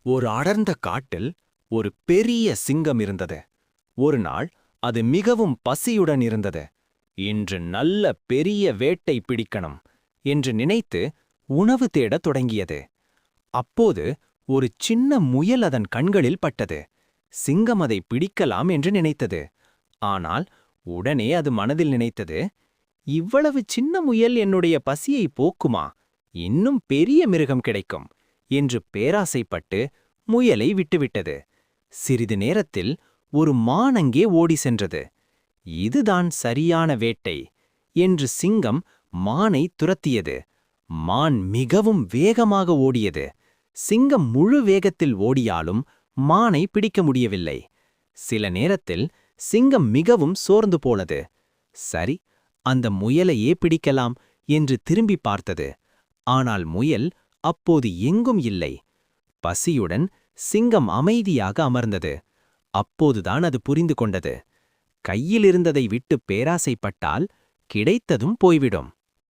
ஒரு அடர்ந்த காட்டில் ஒரு பெரிய சிங்கம் இருந்தது. ஒரு நாள் அது மிகவும் பசியுடன் இருந்தது. இன்று நல்ல பெரிய வேட்டை பிடிக்கணும் என்று நினைத்து உணவு தேடத் தொடங்கியது. அப்போது ஒரு சின்ன முயல் அதன் கண்களில் பட்டது. சிங்கம் அதை பிடிக்கலாம் என்று நினைத்தது. ஆனால் உடனே அது மனதில் நினைத்தது, இவ்வளவு சின்ன முயல் என்னுடைய பசியை போக்குமா? இன்னும் பெரிய மிருகம் கிடைக்கும் என்று பேராசைப்பட்டு முயலை விட்டுவிட்டது. சிறிது நேரத்தில் ஒரு மான் அங்கே ஓடி சென்றது. இதுதான் சரியான வேட்டை என்று சிங்கம் மானை துரத்தியது. மான் மிகவும் வேகமாக ஓடியது. சிங்கம் முழு வேகத்தில் ஓடியாலும் மானை பிடிக்க முடியவில்லை. சில நேரத்தில் சிங்கம் மிகவும் சோர்ந்து போனது. சரி, அந்த முயலையே பிடிக்கலாம் என்று திரும்பி பார்த்தது. ஆனால் முயல் அப்போது எங்கும் இல்லை. பசியுடன் சிங்கம் அமைதியாக அமர்ந்தது. அப்போதுதான் அது புரிந்து கொண்டது, கையிலிருந்ததை விட்டு பேராசைப்பட்டால் கிடைத்ததும் போய்விடும்.